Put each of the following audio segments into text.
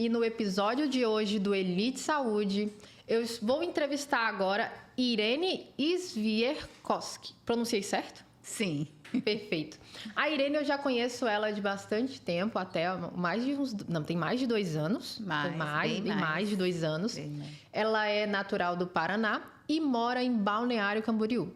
e no episódio de hoje do Elite Saúde, eu vou entrevistar agora Irene Swierkowski. Pronunciei certo? Sim. Perfeito. A Irene, eu já conheço ela de bastante tempo, até mais de uns... Não, tem mais de 2 anos. Mais de 2 anos. Ela é natural do Paraná e mora em Balneário Camboriú.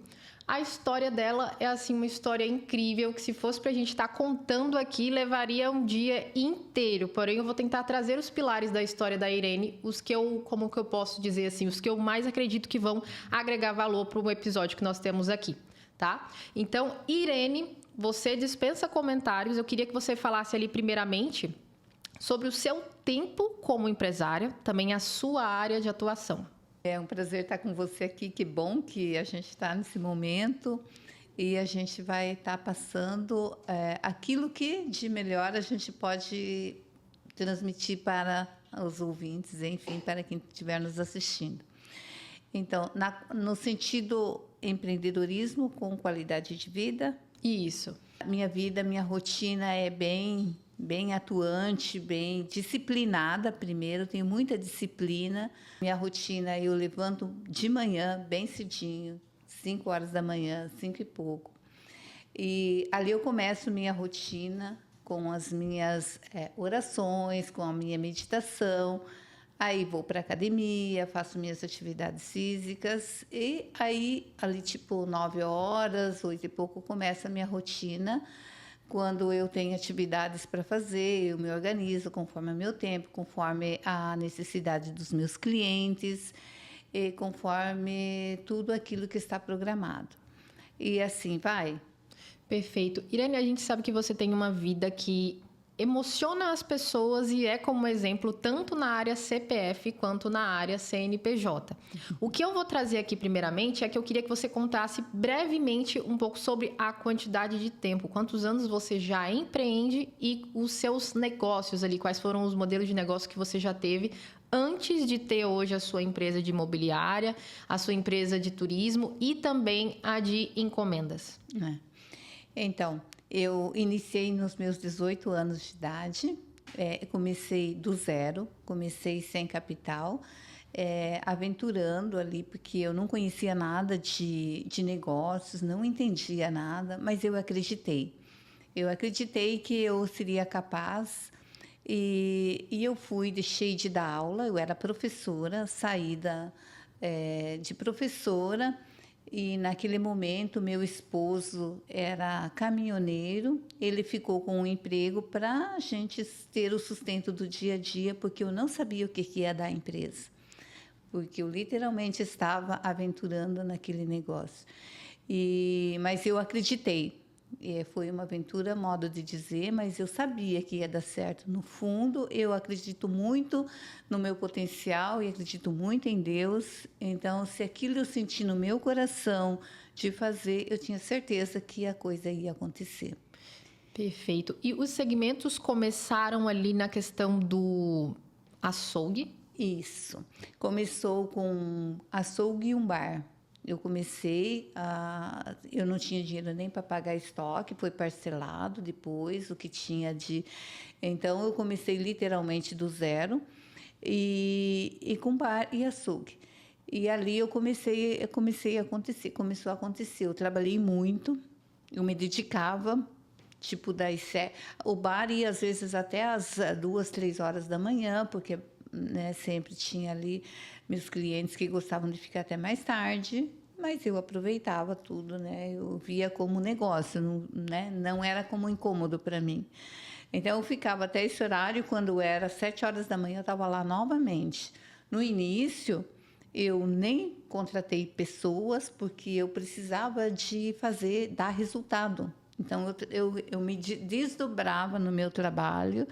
A história dela é, assim, uma história incrível que, se fosse pra gente estar contando aqui, levaria um dia inteiro. Porém, eu vou tentar trazer os pilares da história da Irene, os que eu, como que eu posso dizer assim, os que eu mais acredito que vão agregar valor para o episódio que nós temos aqui, tá? Então, Irene, você dispensa comentários. Eu queria que você falasse ali, primeiramente, sobre o seu tempo como empresária, também a sua área de atuação. É um prazer estar com você aqui. Que bom que a gente está nesse momento e a gente vai estar passando aquilo que de melhor a gente pode transmitir para os ouvintes, enfim, para quem estiver nos assistindo. Então, no sentido empreendedorismo com qualidade de vida. Isso. Minha rotina é bem atuante, bem disciplinada primeiro, tenho muita disciplina. Minha rotina, eu levanto de manhã, bem cedinho, 5 horas da manhã, 5 e pouco. E ali eu começo minha rotina com as minhas orações, com a minha meditação. Aí vou para a academia, faço minhas atividades físicas e aí, ali tipo 9 horas, 8 e pouco, começa a minha rotina. Quando eu tenho atividades para fazer, eu me organizo conforme o meu tempo, conforme a necessidade dos meus clientes e conforme tudo aquilo que está programado. E assim vai. Perfeito. Irene, a gente sabe que você tem uma vida que emociona as pessoas e é como exemplo tanto na área CPF quanto na área CNPJ. O que eu vou trazer aqui primeiramente é que eu queria que você contasse brevemente um pouco sobre a quantidade de tempo, quantos anos você já empreende e os seus negócios ali, quais foram os modelos de negócio que você já teve antes de ter hoje a sua empresa de imobiliária, a sua empresa de turismo e também a de encomendas. Então, eu iniciei nos meus 18 anos de idade, comecei do zero, comecei sem capital, aventurando ali, porque eu não conhecia nada de negócios, não entendia nada, mas eu acreditei. Eu acreditei que eu seria capaz e eu deixei de dar aula, eu era professora, saí de professora. E naquele momento, meu esposo era caminhoneiro, ele ficou com um emprego para a gente ter o sustento do dia a dia, porque eu não sabia o que ia dar a empresa, porque eu literalmente estava aventurando naquele negócio. Mas eu acreditei. Foi uma aventura, modo de dizer, mas eu sabia que ia dar certo. No fundo, eu acredito muito no meu potencial e acredito muito em Deus. Então, se aquilo eu senti no meu coração de fazer, eu tinha certeza que a coisa ia acontecer. Perfeito. E os segmentos começaram ali na questão do açougue? Isso. Começou com açougue e um bar. Eu não tinha dinheiro nem para pagar estoque, foi parcelado depois, o que tinha de... Então, eu comecei literalmente do zero, e com bar e açougue. E ali começou a acontecer. Eu trabalhei muito, eu me dedicava, tipo, o bar ia às vezes até às 2, 3 horas da manhã, porque... sempre tinha ali meus clientes que gostavam de ficar até mais tarde, mas eu aproveitava tudo, eu via como negócio, não era como incômodo para mim. Então, eu ficava até esse horário, quando era 7 horas da manhã, eu estava lá novamente. No início, eu nem contratei pessoas, porque eu precisava dar resultado. Então, eu me desdobrava no meu trabalho,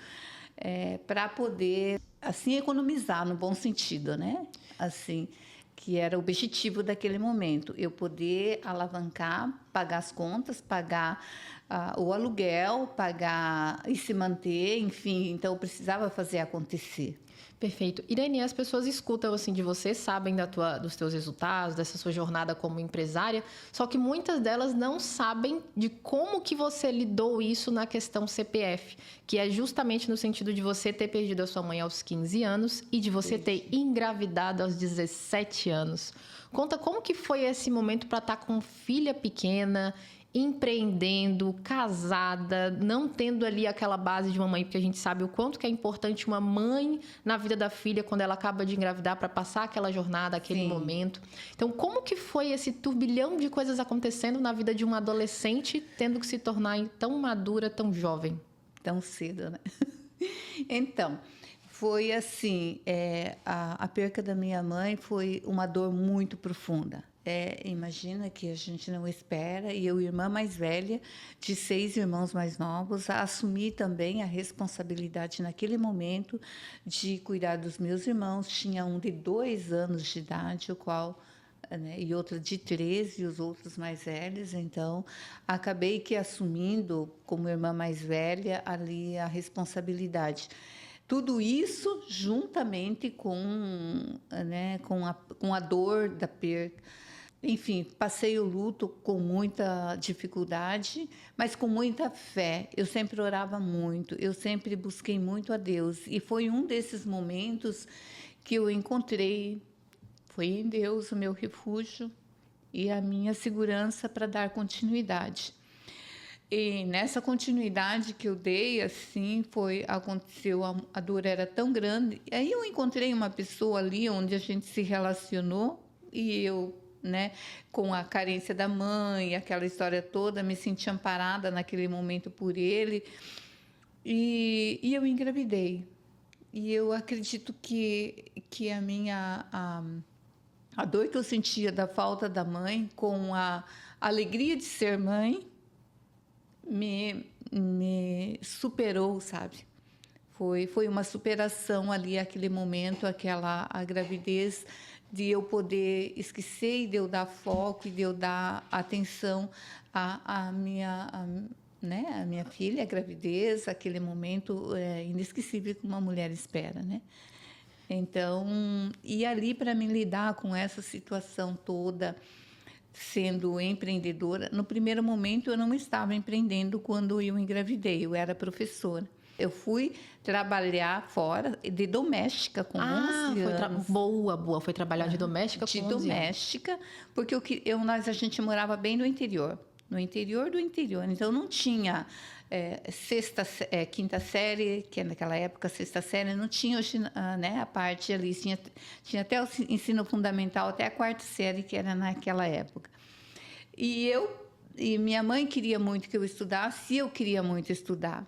para poder, assim, economizar no bom sentido, Assim, que era o objetivo daquele momento, eu poder alavancar, pagar as contas, pagar o aluguel, pagar e se manter, enfim, então eu precisava fazer acontecer. Perfeito. Irene, as pessoas escutam assim de você, sabem dos teus resultados, dessa sua jornada como empresária, só que muitas delas não sabem de como que você lidou isso na questão CPF, que é justamente no sentido de você ter perdido a sua mãe aos 15 anos e de você ter engravidado aos 17 anos. Conta como que foi esse momento para estar com filha pequena, empreendendo, casada, não tendo ali aquela base de uma mãe, porque a gente sabe o quanto que é importante uma mãe na vida da filha quando ela acaba de engravidar para passar aquela jornada, aquele Sim. momento. Então, como que foi esse turbilhão de coisas acontecendo na vida de uma adolescente, tendo que se tornar tão madura, tão jovem? Tão cedo, né? Então, foi assim, a perca da minha mãe foi uma dor muito profunda. Imagina que a gente não espera, e eu, irmã mais velha, de 6 irmãos mais novos, assumi também a responsabilidade naquele momento de cuidar dos meus irmãos. Tinha um de 2 anos de idade, o qual, né, e outro de 13, e os outros mais velhos. Então, acabei que assumindo, como irmã mais velha, ali a responsabilidade. Tudo isso juntamente com a dor da perda. Enfim, passei o luto com muita dificuldade, mas com muita fé. Eu sempre orava muito, eu sempre busquei muito a Deus. E foi um desses momentos que eu encontrei, foi em Deus o meu refúgio e a minha segurança para dar continuidade. E nessa continuidade que eu dei, assim, aconteceu, a dor era tão grande. E aí eu encontrei uma pessoa ali onde a gente se relacionou e eu, né, com a carência da mãe, aquela história toda, me senti amparada naquele momento por ele. E eu engravidei. E eu acredito que a dor que eu sentia da falta da mãe com a alegria de ser mãe me superou, sabe? Foi uma superação ali, aquele momento, a gravidez, de eu poder esquecer e de eu dar foco e de eu dar atenção à minha filha, a gravidez, aquele momento inesquecível que uma mulher espera, né? Então, e ali para me lidar com essa situação toda, sendo empreendedora, no primeiro momento eu não estava empreendendo quando eu engravidei, eu era professora. Eu fui trabalhar fora de doméstica com 11 anos. Boa. Foi trabalhar de doméstica com 11 anos. De doméstica, porque a gente morava bem no interior do interior. Então, não tinha quinta série, que naquela época, sexta série, não tinha a parte ali. Tinha até o ensino fundamental, até a quarta série, que era naquela época. E minha mãe queria muito que eu estudasse, e eu queria muito estudar.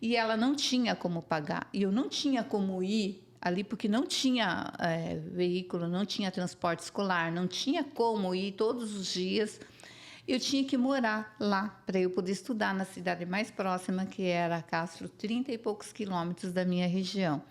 E ela não tinha como pagar. E eu não tinha como ir ali, porque não tinha veículo, não tinha transporte escolar, não tinha como ir todos os dias. Eu tinha que morar lá para eu poder estudar na cidade mais próxima, que era Castro, 30 e poucos quilômetros da minha região.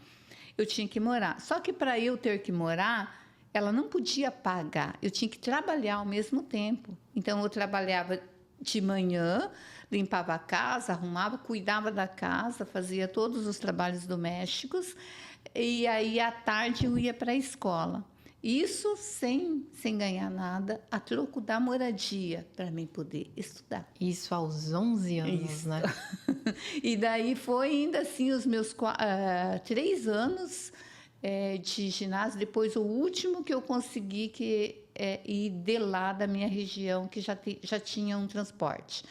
Eu tinha que morar. Só que para eu ter que morar, ela não podia pagar. Eu tinha que trabalhar ao mesmo tempo. Então, eu trabalhava de manhã, limpava a casa, arrumava, cuidava da casa, fazia todos os trabalhos domésticos, e aí à tarde eu ia para a escola. Isso sem ganhar nada, a troco da moradia, para mim poder estudar. Isso aos 11 anos, isso, né? E daí foi ainda assim os meus 3 anos de ginásio, depois o último que eu consegui ir de lá da minha região, que já tinha um transporte.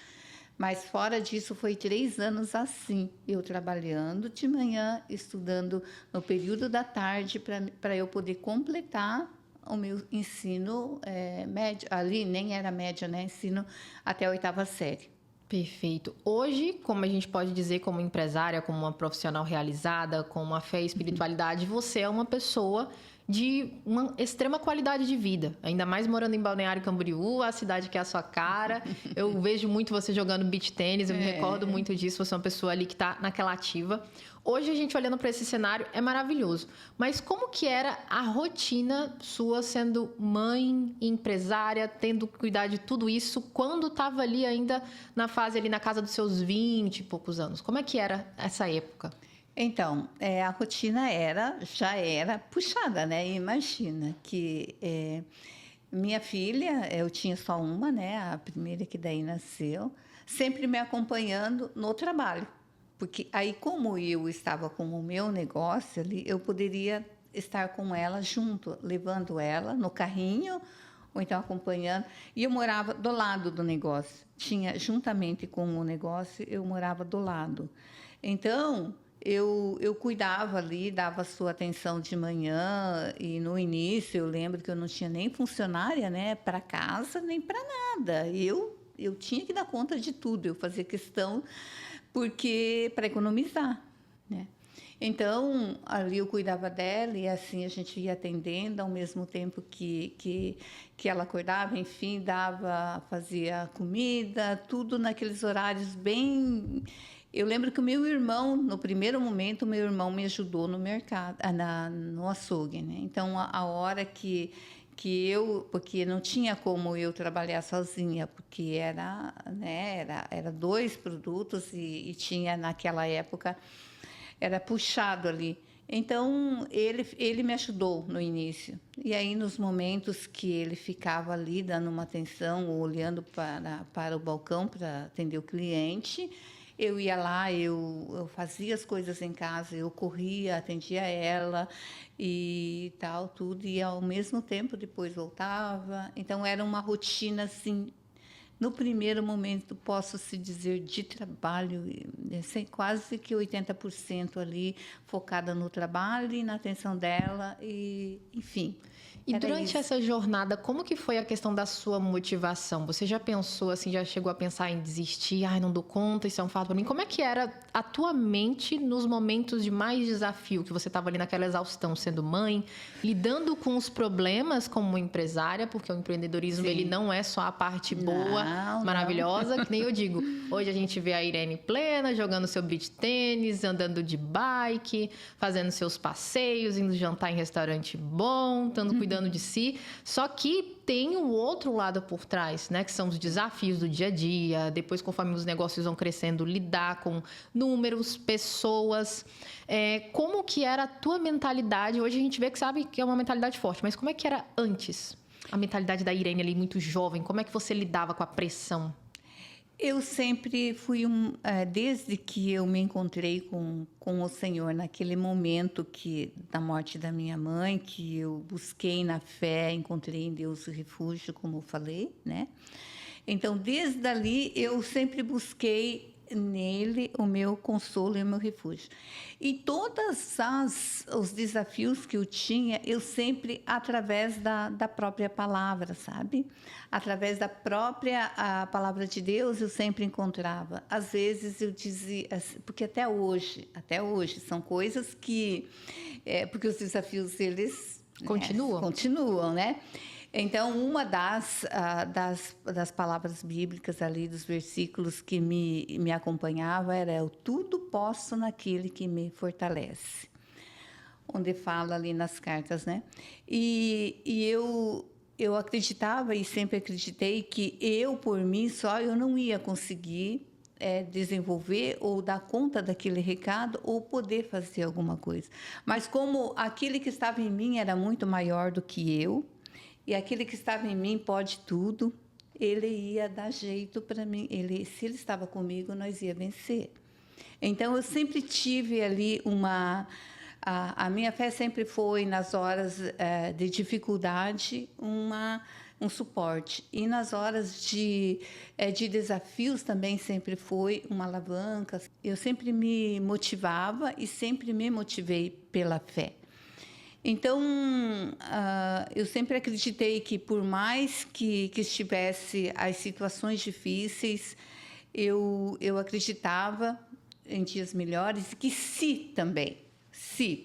Mas fora disso, foi 3 anos assim, eu trabalhando de manhã, estudando no período da tarde, para eu poder completar o meu ensino médio. Ali nem era médio, né? Ensino até a 8ª série. Perfeito. Hoje, como a gente pode dizer, como empresária, como uma profissional realizada, com uma fé e espiritualidade, você é uma pessoa de uma extrema qualidade de vida. Ainda mais morando em Balneário Camboriú, a cidade que é a sua cara. Eu vejo muito você jogando beach tênis, eu me recordo muito disso. Você é uma pessoa ali que está naquela ativa. Hoje a gente olhando para esse cenário é maravilhoso. Mas como que era a rotina sua sendo mãe, empresária, tendo que cuidar de tudo isso quando estava ali ainda na fase ali na casa dos seus 20 e poucos anos? Como é que era essa época? Então, a rotina já era puxada, né? Imagina que minha filha, eu tinha só uma, né? A primeira que daí nasceu, sempre me acompanhando no trabalho. Porque aí, como eu estava com o meu negócio ali, eu poderia estar com ela junto, levando ela no carrinho, ou então acompanhando. E eu morava do lado do negócio. Juntamente com o negócio, eu morava do lado. Então, eu cuidava ali, dava sua atenção de manhã, e no início eu lembro que eu não tinha nem funcionária, né, para casa, nem para nada. Eu tinha que dar conta de tudo, eu fazia questão porque para economizar, né? Então, ali eu cuidava dela e assim a gente ia atendendo ao mesmo tempo que ela acordava, enfim, fazia comida, tudo naqueles horários bem... Eu lembro que o meu irmão, no primeiro momento, meu irmão me ajudou no mercado, no açougue, né? Então, a hora que porque não tinha como eu trabalhar sozinha, porque era 2 produtos e tinha naquela época, era puxado ali. Então, ele me ajudou no início. E aí, nos momentos que ele ficava ali, dando uma atenção, olhando para o balcão para atender o cliente, eu ia lá, eu fazia as coisas em casa, eu corria, atendia ela e tal, tudo. E, ao mesmo tempo, depois voltava. Então, era uma rotina, assim, no primeiro momento, posso se dizer, de trabalho, quase que 80% ali focada no trabalho e na atenção dela, e, enfim. E durante essa jornada, como que foi a questão da sua motivação? Você já pensou, assim, já chegou a pensar em desistir? Ai, não dou conta, isso é um fato para mim. Como é que era a tua mente nos momentos de mais desafio? Que você estava ali naquela exaustão, sendo mãe, lidando com os problemas como empresária, porque o empreendedorismo, ele não é só a parte boa, maravilhosa, que nem eu digo. Hoje a gente vê a Irene plena, jogando seu beach tênis, andando de bike, fazendo seus passeios, indo jantar em restaurante bom, cuidando de si, só que tem o outro lado por trás, né? Que são os desafios do dia a dia, depois conforme os negócios vão crescendo, lidar com números, pessoas. Como que era a tua mentalidade? Hoje a gente vê que sabe que é uma mentalidade forte, mas como é que era antes? A mentalidade da Irene ali, muito jovem, como é que você lidava com a pressão? Eu sempre fui desde que eu me encontrei com o Senhor, naquele momento da morte da minha mãe, que eu busquei na fé, encontrei em Deus o refúgio, como eu falei, né? Então, desde ali, eu sempre busquei nele o meu consolo e o meu refúgio. E todos os desafios que eu tinha, eu sempre, através da própria palavra, sabe? Através da própria a palavra de Deus, eu sempre encontrava. Às vezes eu dizia, porque até hoje, são coisas que... porque os desafios, eles... Continuam, né? Então, uma das palavras bíblicas ali, dos versículos que me acompanhava, era: eu tudo posso naquele que me fortalece. Onde fala ali nas cartas, né? E eu acreditava e sempre acreditei que por mim só, eu não ia conseguir desenvolver ou dar conta daquele recado ou poder fazer alguma coisa. Mas como aquele que estava em mim era muito maior do que eu, e aquele que estava em mim pode tudo, ele ia dar jeito para mim. Se ele estava comigo, nós ia vencer. Então, eu sempre tive ali a minha fé sempre foi, nas horas de dificuldade, um suporte. E nas horas de desafios também sempre foi uma alavanca. Eu sempre me motivava e sempre me motivei pela fé. Então, eu sempre acreditei que, por mais que estivesse as situações difíceis, eu acreditava em dias melhores, e que também,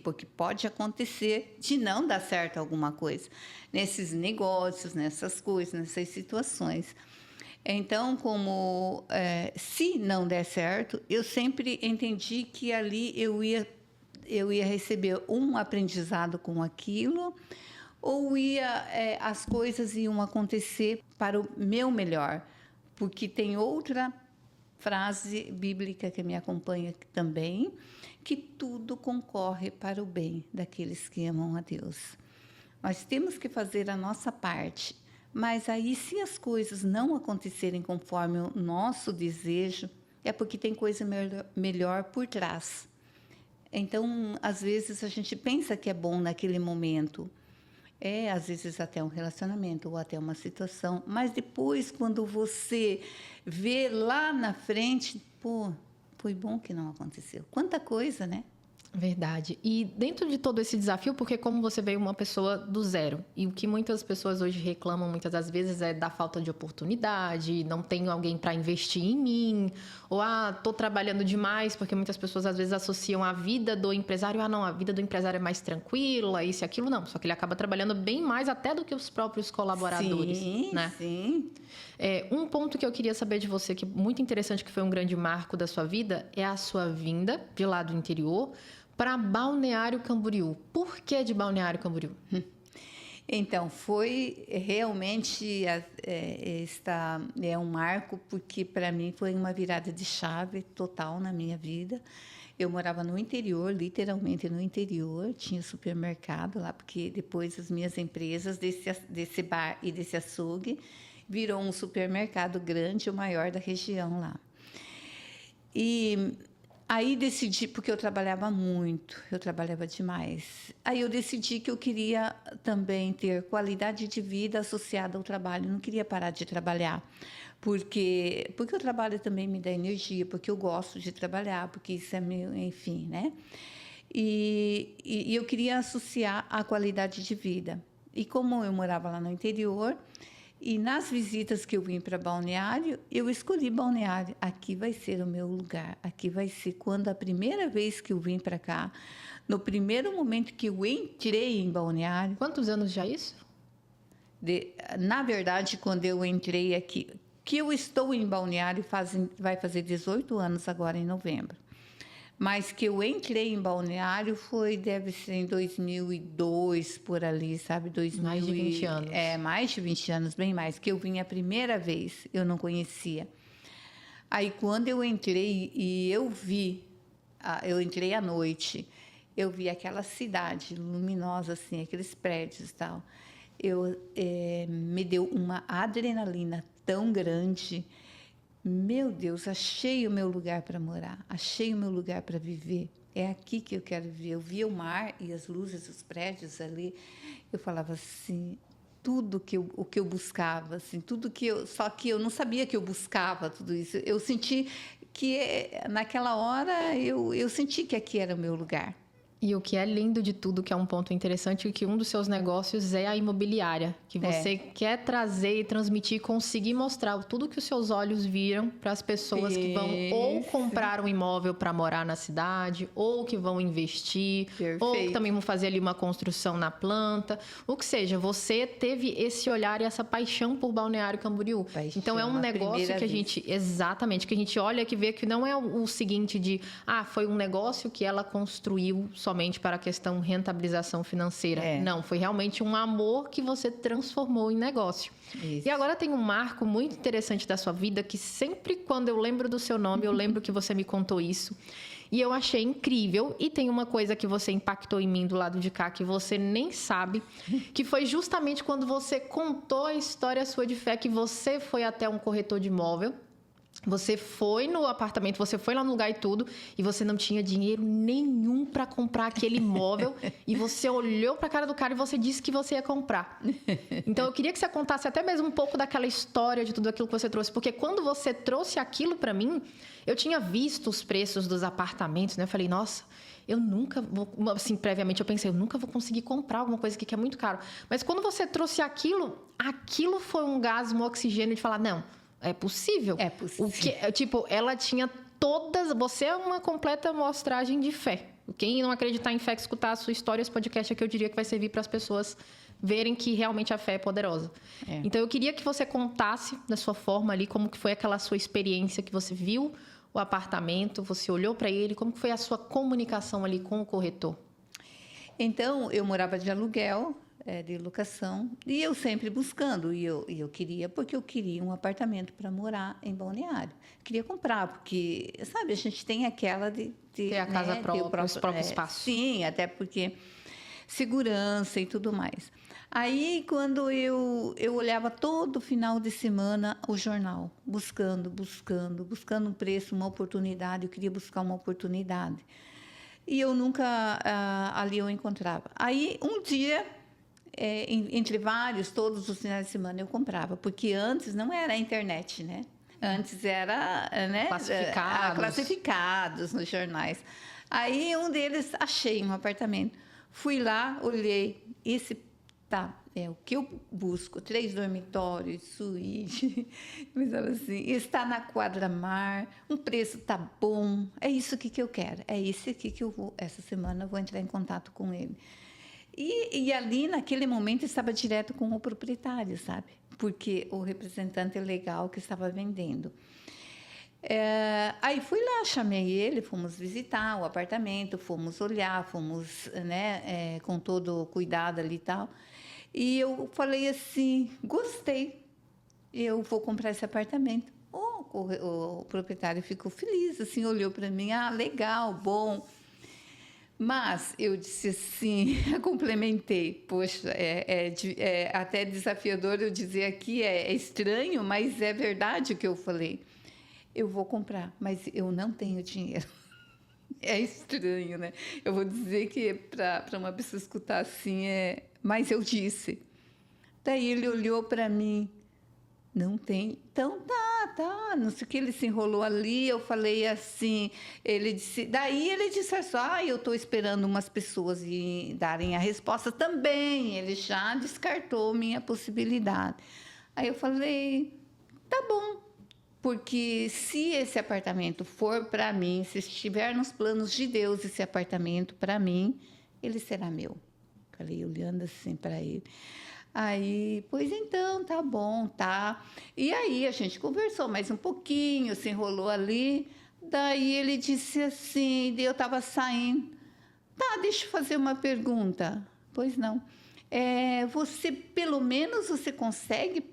porque pode acontecer de não dar certo alguma coisa nesses negócios, nessas coisas, nessas situações. Então, se não der certo, eu sempre entendi que ali eu ia receber um aprendizado com aquilo, ou as coisas iam acontecer para o meu melhor. Porque tem outra frase bíblica que me acompanha também, que tudo concorre para o bem daqueles que amam a Deus. Nós temos que fazer a nossa parte, mas aí se as coisas não acontecerem conforme o nosso desejo, é porque tem coisa melhor por trás. Então, às vezes a gente pensa que é bom naquele momento, às vezes até um relacionamento ou até uma situação, mas depois, quando você vê lá na frente, foi bom que não aconteceu. Quanta coisa, né? Verdade. E dentro de todo esse desafio, porque como você veio uma pessoa do zero, e o que muitas pessoas hoje reclamam muitas das vezes é da falta de oportunidade, não tenho alguém para investir em mim, ou tô trabalhando demais, porque muitas pessoas às vezes associam a vida do empresário, não, a vida do empresário é mais tranquila, isso e aquilo, não. Só que ele acaba trabalhando bem mais até do que os próprios colaboradores, né? Sim. Um ponto que eu queria saber de você, que é muito interessante, que foi um grande marco da sua vida, é a sua vinda de lá do interior para Balneário Camboriú. Por que de Balneário Camboriú? Então, foi realmente um marco, porque para mim foi uma virada de chave total na minha vida. Eu morava no interior, literalmente no interior, tinha supermercado lá, porque depois as minhas empresas desse bar e desse açougue virou um supermercado grande, o maior da região lá. E aí decidi, porque eu trabalhava muito, eu trabalhava demais. Aí eu decidi que eu queria também ter qualidade de vida associada ao trabalho, eu não queria parar de trabalhar. Porque o trabalho também me dá energia, porque eu gosto de trabalhar, porque isso é meu, enfim, né? E eu queria associar a qualidade de vida. E como eu morava lá no interior, e nas visitas que eu vim para Balneário, eu escolhi Balneário. Aqui vai ser o meu lugar. Aqui vai ser quando a primeira vez que eu vim para cá, no primeiro momento que eu entrei em Balneário. Quantos anos já isso? Na verdade, quando eu entrei aqui, que eu estou em Balneário, vai fazer 18 anos agora em novembro. Mas que eu entrei em Balneário deve ser em 2002, por ali, sabe? Mais de 20 anos. Mais de 20 anos, bem mais. Que eu vim a primeira vez, eu não conhecia. Aí, quando eu entrei e eu entrei à noite, eu vi aquela cidade luminosa, assim, aqueles prédios e tal. Me deu uma adrenalina tão grande. Meu Deus, achei o meu lugar para morar, achei o meu lugar para viver. É aqui que eu quero viver. Eu via o mar e as luzes dos prédios ali. Eu falava assim, o que eu buscava, assim, só que eu não sabia que eu buscava tudo isso. Eu senti que naquela hora eu senti que aqui era o meu lugar. E o que é lindo de tudo, que é um ponto interessante, é que um dos seus negócios é a imobiliária, que você quer trazer e transmitir, conseguir mostrar tudo que os seus olhos viram para as pessoas que vão ou comprar um imóvel para morar na cidade, ou que vão investir, ou que também vão fazer ali uma construção na planta, o que seja, você teve esse olhar e essa paixão por Balneário Camboriú. Então é um negócio que a gente, exatamente, que a gente olha que vê que não é o seguinte de, foi um negócio que ela construiu somente para a questão rentabilização financeira. Não, foi realmente um amor que você transformou em negócio. Isso. E agora tem um marco muito interessante da sua vida, que sempre quando eu lembro do seu nome, eu lembro que você me contou isso. E eu achei incrível. E tem uma coisa que você impactou em mim do lado de cá, que você nem sabe, que foi justamente quando você contou a história sua de fé, que você foi até um corretor de imóvel. Você foi no apartamento, você foi lá no lugar e tudo, e você não tinha dinheiro nenhum para comprar aquele imóvel, e você olhou para a cara do cara e você disse que você ia comprar. Então, eu queria que você contasse até mesmo um pouco daquela história de tudo aquilo que você trouxe, porque quando você trouxe aquilo para mim, eu tinha visto os preços dos apartamentos, né? Eu falei, nossa, eu nunca vou... Assim, previamente eu pensei, eu nunca vou conseguir comprar alguma coisa aqui que é muito caro. Mas quando você trouxe aquilo foi um gás, um oxigênio de falar, não... É possível. É possível. Ela tinha todas... Você é uma completa amostragem de fé. Quem não acreditar em fé, que escutar a sua história, esse podcast aqui, eu diria que vai servir para as pessoas verem que realmente a fé é poderosa. Então, eu queria que você contasse, da sua forma ali, como que foi aquela sua experiência que você viu o apartamento, você olhou para ele, como que foi a sua comunicação ali com o corretor? Então, eu morava de aluguel, de locação, e eu sempre buscando, e eu queria, porque eu queria um apartamento para morar em Balneário. Queria comprar, porque, sabe, a gente tem aquela de ter a casa própria, os próprios espaços. Sim, até porque segurança e tudo mais. Aí, quando eu olhava todo final de semana o jornal, buscando um preço, uma oportunidade, eu queria buscar uma oportunidade. E eu nunca ali eu encontrava. Aí, um dia, entre vários, todos os finais de semana eu comprava, porque antes não era a internet, né? Antes era classificados nos jornais. Aí, um deles, achei um apartamento. Fui lá, olhei, o que eu busco, 3 dormitórios, suíte, pensava assim, está na quadra-mar, um preço tá bom, é isso que eu quero, é esse aqui que eu vou, essa semana eu vou entrar em contato com ele. E ali, naquele momento, estava direto com o proprietário, sabe? Porque o representante legal que estava vendendo. Aí fui lá, chamei ele, fomos visitar o apartamento, fomos olhar, fomos, né, com todo cuidado ali e tal. E eu falei assim, gostei, eu vou comprar esse apartamento. O proprietário ficou feliz, assim, olhou para mim, legal, bom. Mas eu disse assim, complementei, poxa, é até desafiador eu dizer aqui, é estranho, mas é verdade o que eu falei. Eu vou comprar, mas eu não tenho dinheiro. É estranho, né? Eu vou dizer que para uma pessoa escutar assim, mas eu disse. Daí ele olhou para mim, não tem? Então tá, não sei o que, ele se enrolou ali, eu falei assim, daí ele disse assim, eu estou esperando umas pessoas darem a resposta também, ele já descartou minha possibilidade. Aí eu falei, tá bom. Porque se esse apartamento for para mim, se estiver nos planos de Deus esse apartamento para mim, ele será meu. Falei, olhando assim para ele. Aí, pois então, tá bom, tá. E aí a gente conversou mais um pouquinho, se enrolou ali. Daí ele disse assim, eu estava saindo. Tá, deixa eu fazer uma pergunta. Pois não. Você, pelo menos, você consegue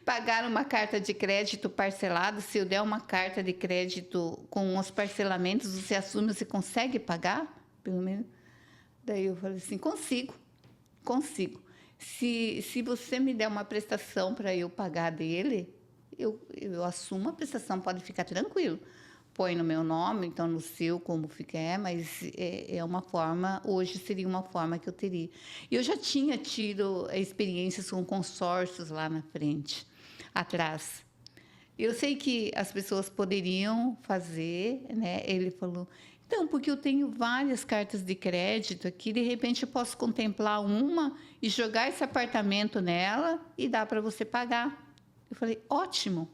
pagar uma carta de crédito parcelada? Se eu der uma carta de crédito com os parcelamentos, você assume, você consegue pagar? Pelo menos. Daí eu falei assim, consigo. Se você me der uma prestação para eu pagar dele, eu assumo a prestação, pode ficar tranquilo. Põe no meu nome, então no seu, como fica, mas é uma forma, hoje seria uma forma que eu teria. E eu já tinha tido experiências com consórcios lá na frente, atrás. Eu sei que as pessoas poderiam fazer, né? Ele falou, então, porque eu tenho várias cartas de crédito aqui, de repente eu posso contemplar uma e jogar esse apartamento nela e dar para você pagar. Eu falei, ótimo,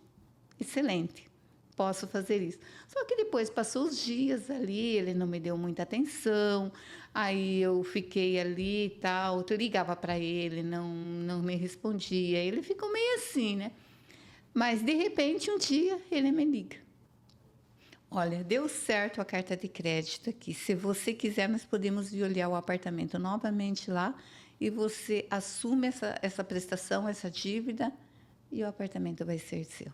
excelente. Posso fazer isso. Só que depois passou os dias ali, ele não me deu muita atenção, aí eu fiquei ali e tal, eu ligava para ele, não me respondia, ele ficou meio assim, né? Mas, de repente, um dia, ele me liga. Olha, deu certo a carta de crédito aqui, se você quiser, nós podemos vir olhar o apartamento novamente lá e você assume essa prestação, essa dívida, e o apartamento vai ser seu.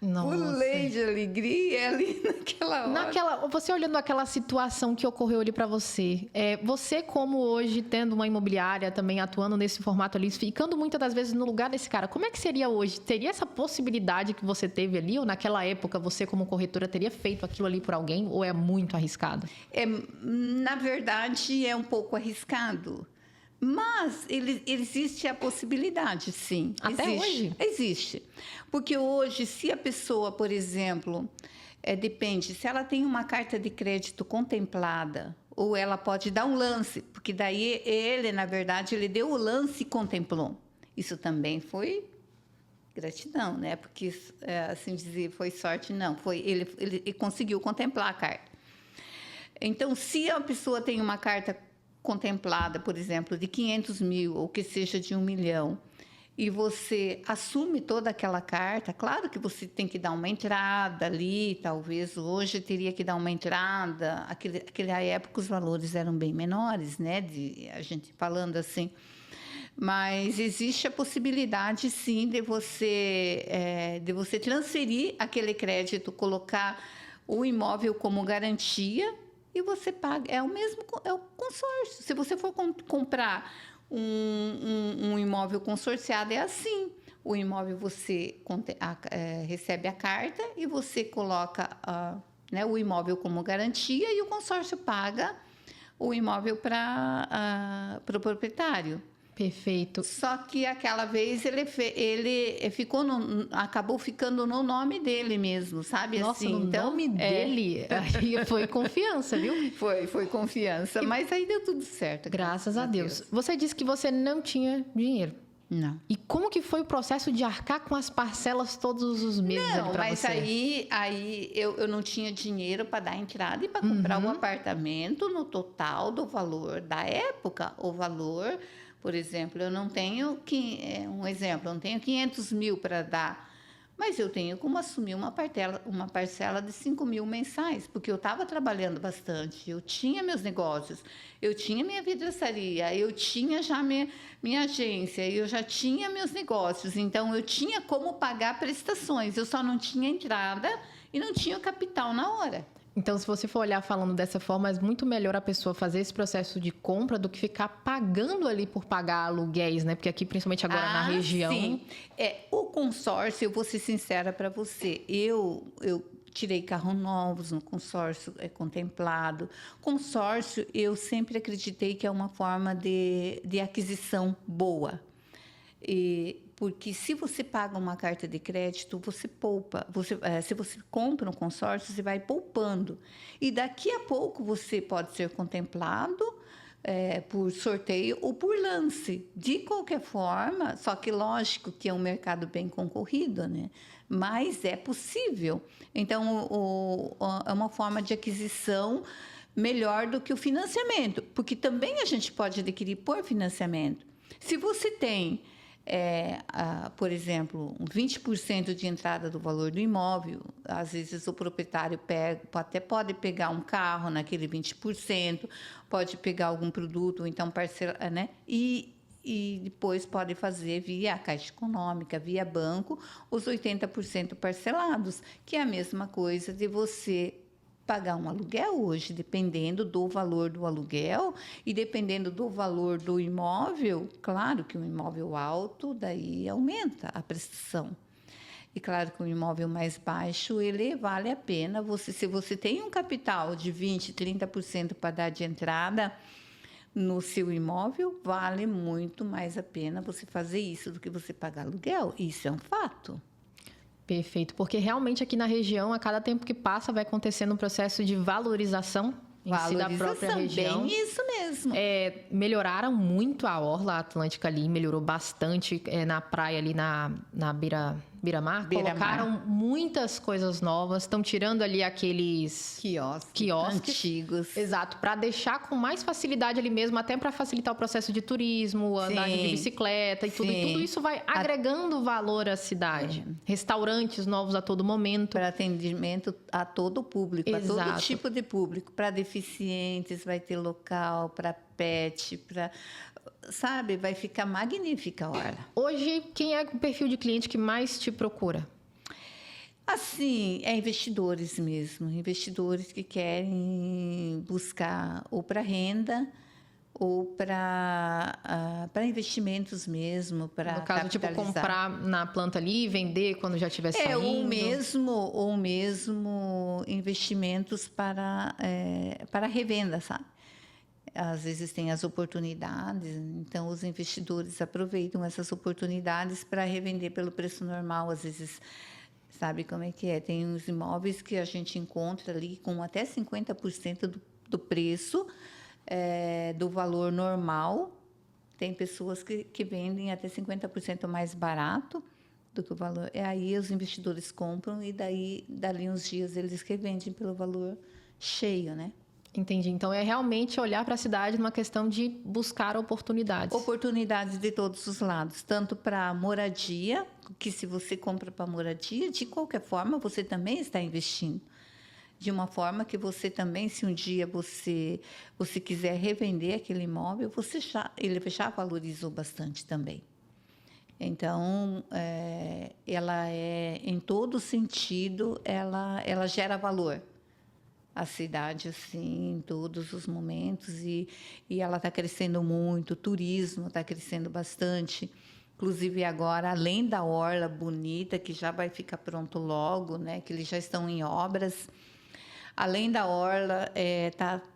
Nossa. Pulei de alegria ali naquela hora. Você olhando aquela situação que ocorreu ali para você, você como hoje tendo uma imobiliária também atuando nesse formato ali, ficando muitas das vezes no lugar desse cara, como é que seria hoje? Teria essa possibilidade que você teve ali ou naquela época você como corretora teria feito aquilo ali por alguém ou é muito arriscado? Na verdade, é um pouco arriscado. Mas existe a possibilidade, sim. Até hoje? Existe. Porque hoje, se a pessoa, por exemplo, depende, se ela tem uma carta de crédito contemplada, ou ela pode dar um lance, porque daí ele, na verdade, ele deu o lance e contemplou. Isso também foi gratidão, né? Porque, assim dizer, foi sorte, não. Ele conseguiu contemplar a carta. Então, se a pessoa tem uma carta contemplada, por exemplo, de 500 mil ou que seja de 1 milhão, e você assume toda aquela carta, claro que você tem que dar uma entrada ali, talvez hoje teria que dar uma entrada, aquela época os valores eram bem menores, né, a gente falando assim, mas existe a possibilidade, sim, de você transferir aquele crédito, colocar o imóvel como garantia e você paga, é o consórcio. Se você for comprar um imóvel consorciado, é assim. O imóvel você recebe a carta e você coloca né, o imóvel como garantia e o consórcio paga o imóvel para o proprietário. Perfeito. Só que aquela vez ele acabou ficando no nome dele mesmo, sabe? Nossa, assim, no nome dele? Aí foi confiança, viu? Foi confiança, mas aí deu tudo certo. Graças a Deus. Você disse que você não tinha dinheiro. Não. E como que foi o processo de arcar com as parcelas todos os meses ali para você? Não, mas aí eu não tinha dinheiro para dar entrada e para comprar o apartamento no total do valor da época. O valor, por exemplo, eu não tenho eu não tenho 500 mil para dar, mas eu tenho como assumir uma parcela de 5 mil mensais, porque eu estava trabalhando bastante, eu tinha meus negócios, eu tinha minha vidraçaria, eu tinha já minha agência, eu já tinha meus negócios, então eu tinha como pagar prestações, eu só não tinha entrada e não tinha o capital na hora. Então, se você for olhar falando dessa forma, é muito melhor a pessoa fazer esse processo de compra do que ficar pagando ali por pagar aluguéis, né? Porque aqui, principalmente agora na região... Sim. O consórcio, eu vou ser sincera para você, eu tirei carros novos no consórcio contemplado. Consórcio, eu sempre acreditei que é uma forma de aquisição boa. Porque se você paga uma carta de crédito, você poupa. Se você compra um consórcio, você vai poupando. E daqui a pouco você pode ser contemplado por sorteio ou por lance. De qualquer forma, só que lógico que é um mercado bem concorrido, né? Mas é possível. Então, é uma forma de aquisição melhor do que o financiamento, porque também a gente pode adquirir por financiamento. Se você tem... por exemplo, 20% de entrada do valor do imóvel, às vezes o proprietário até pode pegar um carro naquele 20%, pode pegar algum produto, ou então parcela, né? E depois pode fazer via Caixa Econômica, via banco, os 80% parcelados, que é a mesma coisa de você pagar um aluguel hoje, dependendo do valor do aluguel e dependendo do valor do imóvel, claro que um imóvel alto, daí aumenta a prestação. E claro que um imóvel mais baixo, ele vale a pena. Se você tem um capital de 20%, 30% para dar de entrada no seu imóvel, vale muito mais a pena você fazer isso do que você pagar aluguel. Isso é um fato. Perfeito, porque realmente aqui na região, a cada tempo que passa, vai acontecendo um processo de valorização em si da própria região. Bem isso mesmo. Melhoraram muito a orla atlântica ali, melhorou bastante na praia ali na Beira-Mar. Colocaram muitas coisas novas, estão tirando ali aqueles quiosques antigos. Exato, para deixar com mais facilidade ali mesmo, até para facilitar o processo de turismo, andar de bicicleta e tudo. E tudo isso vai agregando valor à cidade. Restaurantes novos a todo momento. Para atendimento a todo o público, Exato. A todo tipo de público. Para deficientes, vai ter local, para pet, para... Sabe, vai ficar magnífica a orla. Hoje, quem é o perfil de cliente que mais te procura? Assim, investidores mesmo. Investidores que querem buscar ou para renda ou para investimentos mesmo, para no caso, tipo, comprar na planta ali e vender quando já estiver saindo? Ou mesmo investimentos para revenda, sabe? Às vezes tem as oportunidades, então os investidores aproveitam essas oportunidades para revender pelo preço normal. Às vezes, sabe como é que é? Tem uns imóveis que a gente encontra ali com até 50% do preço do valor normal. Tem pessoas que vendem até 50% mais barato do que o valor. Aí os investidores compram e dali uns dias eles revendem pelo valor cheio, né? Entendi. Então, é realmente olhar para a cidade numa questão de buscar oportunidades. Oportunidades de todos os lados, tanto para moradia, que se você compra para moradia, de qualquer forma, você também está investindo. De uma forma que você também, se um dia você quiser revender aquele imóvel, ele já valorizou bastante também. Então, ela em todo sentido, ela gera valor. A cidade, assim, em todos os momentos, e ela está crescendo muito, o turismo está crescendo bastante. Inclusive, agora, além da orla bonita, que já vai ficar pronto logo, né, que eles já estão em obras, além da orla,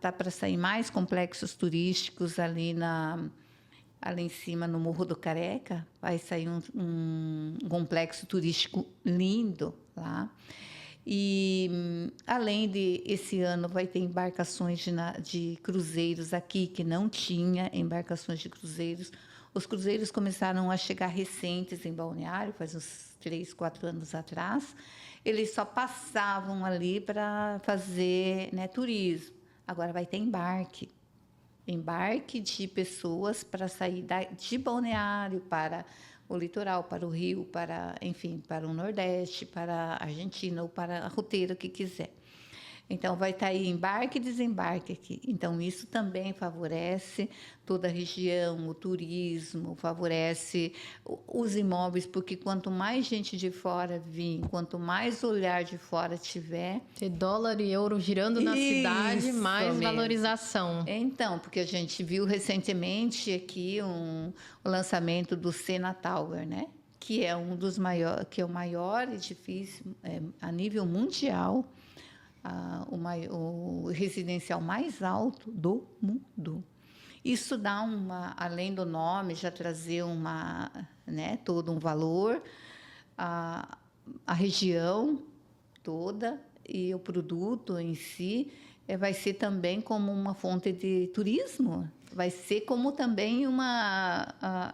tá para sair mais complexos turísticos ali em cima, no Morro do Careca, vai sair um complexo turístico lindo lá. E, além de, esse ano, vai ter embarcações de cruzeiros aqui, que não tinha embarcações de cruzeiros. Os cruzeiros começaram a chegar recentes em Balneário, faz uns 3, 4 anos atrás. Eles só passavam ali para fazer, né, turismo. Agora vai ter embarque de pessoas para sair de Balneário para o litoral, para o Rio, enfim, para o Nordeste, para a Argentina ou para a roteira que quiser. Então, vai estar aí embarque e desembarque aqui. Então, isso também favorece toda a região, o turismo, favorece os imóveis, porque quanto mais gente de fora vir, quanto mais olhar de fora tiver... Ter dólar e euro girando na cidade, mais mesmo. Valorização. Então, porque a gente viu recentemente aqui o lançamento do Sena Tower, né? Que é que é o maior edifício a nível mundial, o residencial mais alto do mundo. Isso dá além do nome, já trazer né, todo um valor, a região toda e o produto em si vai ser também como uma fonte de turismo, vai ser como também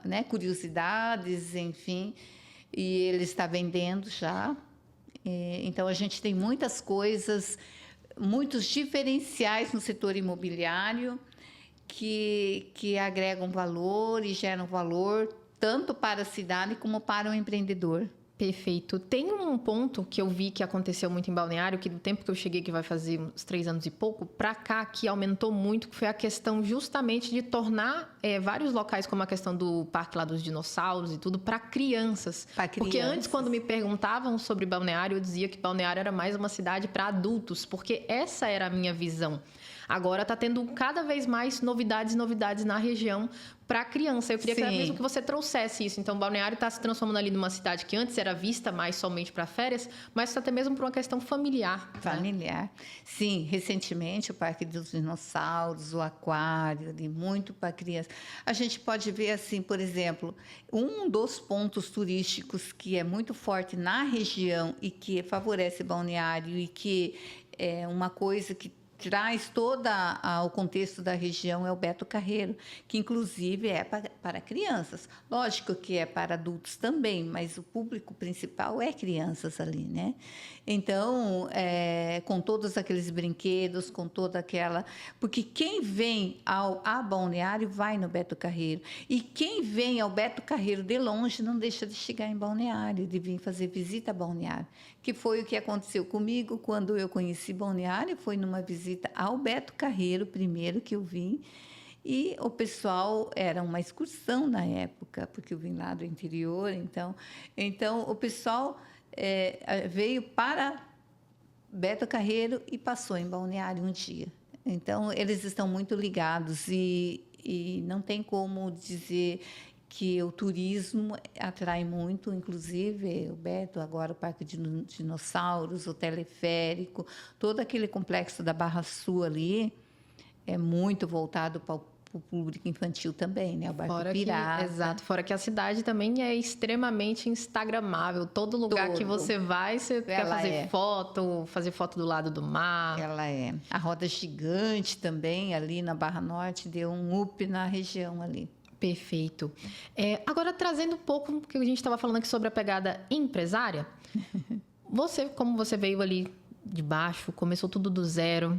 né, curiosidades, enfim, e ele está vendendo já. Então, a gente tem muitas coisas, muitos diferenciais no setor imobiliário que agregam valor e geram valor tanto para a cidade como para o empreendedor. Perfeito. Tem um ponto que eu vi que aconteceu muito em Balneário, que do tempo que eu cheguei, que vai fazer uns 3 anos e pouco, para cá, que aumentou muito, que foi a questão justamente de tornar vários locais, como a questão do Parque lá dos Dinossauros e tudo, para crianças. Porque antes, quando me perguntavam sobre Balneário, eu dizia que Balneário era mais uma cidade para adultos, porque essa era a minha visão. Agora está tendo cada vez mais novidades na região para criança. Eu queria que mesmo que você trouxesse isso. Então, Balneário está se transformando ali numa cidade que antes era vista mais somente para férias, mas até mesmo por uma questão familiar. Familiar. Né? Sim, recentemente o Parque dos Dinossauros, o aquário, ali, muito para criança. A gente pode ver assim, por exemplo, um dos pontos turísticos que é muito forte na região e que favorece Balneário e que é uma coisa que traz todo o contexto da região é o Beto Carreiro, que inclusive é para crianças. Lógico que é para adultos também, mas o público principal é crianças ali, né? Então, com todos aqueles brinquedos, com toda aquela... Porque quem vem a Balneário vai no Beto Carreiro. E quem vem ao Beto Carreiro de longe não deixa de chegar em Balneário, de vir fazer visita a Balneário. Que foi o que aconteceu comigo quando eu conheci Balneário, foi numa visita ao Beto Carreiro, primeiro que eu vim, e o pessoal, era uma excursão na época, porque eu vim lá do interior, então o pessoal veio para Beto Carreiro e passou em Balneário um dia. Então, eles estão muito ligados e não tem como dizer que o turismo atrai muito, inclusive o Beto, agora o Parque de Dinossauros, o teleférico, todo aquele complexo da Barra Sul ali é muito voltado para o público infantil também, né? O Barco Pirata. Exato, fora que a cidade também é extremamente instagramável. Todo lugar que você vai, você quer fazer foto do lado do mar. Ela é. A Roda Gigante também, ali na Barra Norte, deu um up na região ali. Perfeito. Agora, trazendo um pouco, porque a gente estava falando aqui sobre a pegada empresária, como você veio ali de baixo, começou tudo do zero,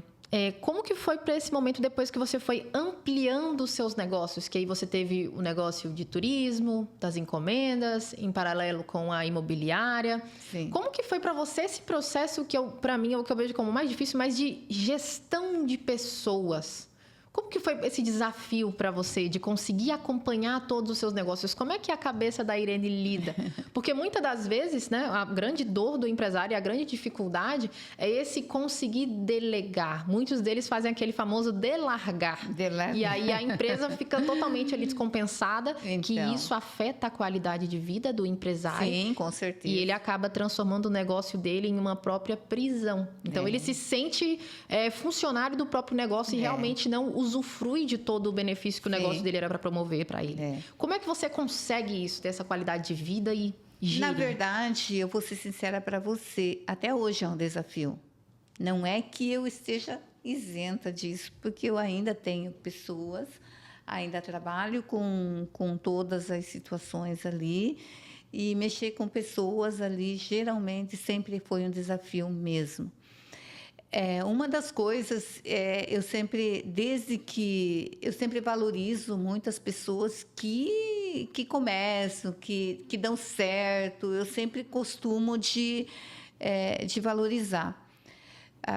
Como que foi para esse momento depois que você foi ampliando os seus negócios? Que aí você teve o negócio de turismo, das encomendas, em paralelo com a imobiliária. Sim. Como que foi para você esse processo que, para mim, é o que eu vejo como mais difícil, mas de gestão de pessoas? Como que foi esse desafio para você de conseguir acompanhar todos os seus negócios? Como é que a cabeça da Irene lida? Porque muitas das vezes, né, a grande dor do empresário e a grande dificuldade é esse conseguir delegar. Muitos deles fazem aquele famoso delargar. E aí a empresa fica totalmente ali descompensada, então, que isso afeta a qualidade de vida do empresário. Sim, com certeza. E ele acaba transformando o negócio dele em uma própria prisão. Então ele se sente funcionário do próprio negócio e realmente não usufrui de todo o benefício que o negócio dele era para promover para ele. Como é que você consegue isso, ter essa qualidade de vida e gira? Na verdade, eu vou ser sincera para você, até hoje é um desafio. Não é que eu esteja isenta disso, porque eu ainda tenho pessoas, ainda trabalho com todas as situações ali, e mexer com pessoas ali, geralmente, sempre foi um desafio mesmo. Uma das coisas, eu sempre valorizo muitas pessoas que começam, que dão certo, eu sempre costumo de valorizar.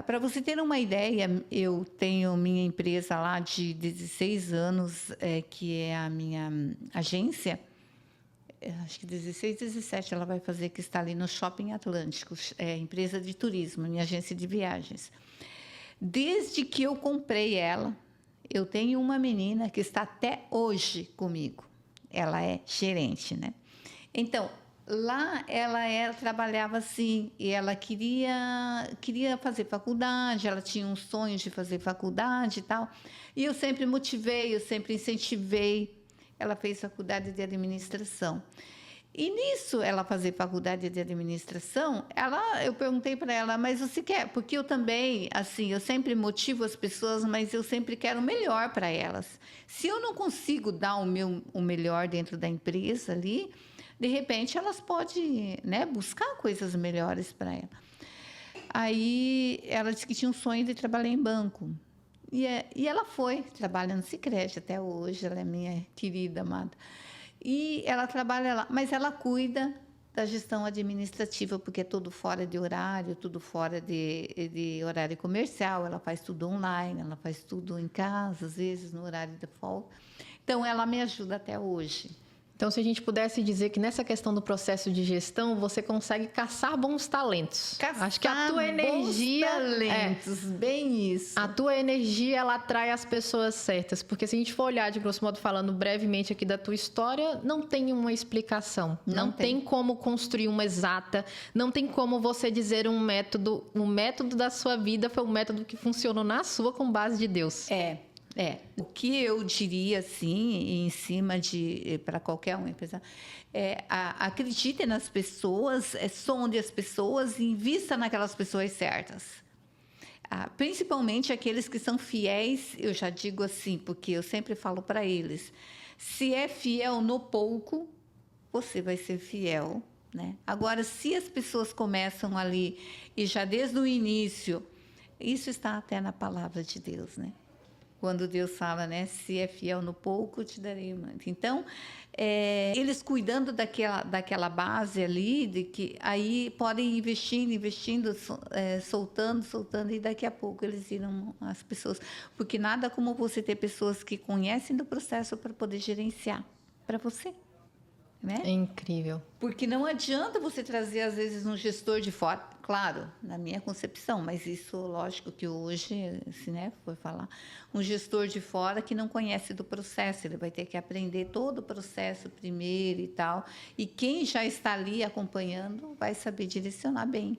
Para você ter uma ideia, eu tenho minha empresa lá de 16 anos, que é a minha agência. Acho que 16, 17 ela vai fazer, que está ali no Shopping Atlântico, empresa de turismo, minha agência de viagens. Desde que eu comprei ela, eu tenho uma menina que está até hoje comigo. Ela é gerente, né? Então, lá ela trabalhava assim, e ela queria fazer faculdade, ela tinha um sonho de fazer faculdade e tal. E eu sempre motivei, eu sempre incentivei. Ela fez faculdade de administração. E nisso, ela fazer faculdade de administração, eu perguntei para ela, mas você quer? Porque eu também, assim, eu sempre motivo as pessoas, mas eu sempre quero o melhor para elas. Se eu não consigo dar o melhor dentro da empresa ali, de repente elas podem, né, buscar coisas melhores para ela. Aí ela disse que tinha um sonho de trabalhar em banco. E ela trabalha no Sicredi até hoje, ela é minha querida, amada. E ela trabalha lá, mas ela cuida da gestão administrativa, porque é tudo fora de horário, tudo fora de horário comercial, ela faz tudo online, ela faz tudo em casa, às vezes no horário de folga. Então, ela me ajuda até hoje. Então, se a gente pudesse dizer que nessa questão do processo de gestão, você consegue caçar bons talentos. Acho que a tua energia... talentos, bem isso. A tua energia, ela atrai as pessoas certas. Porque se a gente for olhar, de grosso modo, falando brevemente aqui da tua história, não tem uma explicação. Não tem como construir uma exata. Não tem como você dizer um método. O método da sua vida foi um método que funcionou na sua com base de Deus. O que eu diria, assim, em cima para qualquer um empresário, acredite nas pessoas, sonde as pessoas e invista naquelas pessoas certas. Principalmente aqueles que são fiéis, eu já digo assim, porque eu sempre falo para eles, se é fiel no pouco, você vai ser fiel, né? Agora, se as pessoas começam ali e já desde o início, isso está até na palavra de Deus, né? Quando Deus fala, né? Se é fiel no pouco, te darei muito. Então, eles cuidando daquela base ali, de que aí podem ir investindo, soltando, e daqui a pouco eles viram as pessoas. Porque nada como você ter pessoas que conhecem do processo para poder gerenciar para você. Né? É incrível. Porque não adianta você trazer, às vezes, um gestor de fora, claro, na minha concepção, mas isso, lógico que hoje, se né, for falar, um gestor de fora que não conhece do processo, ele vai ter que aprender todo o processo primeiro e tal, e quem já está ali acompanhando vai saber direcionar bem.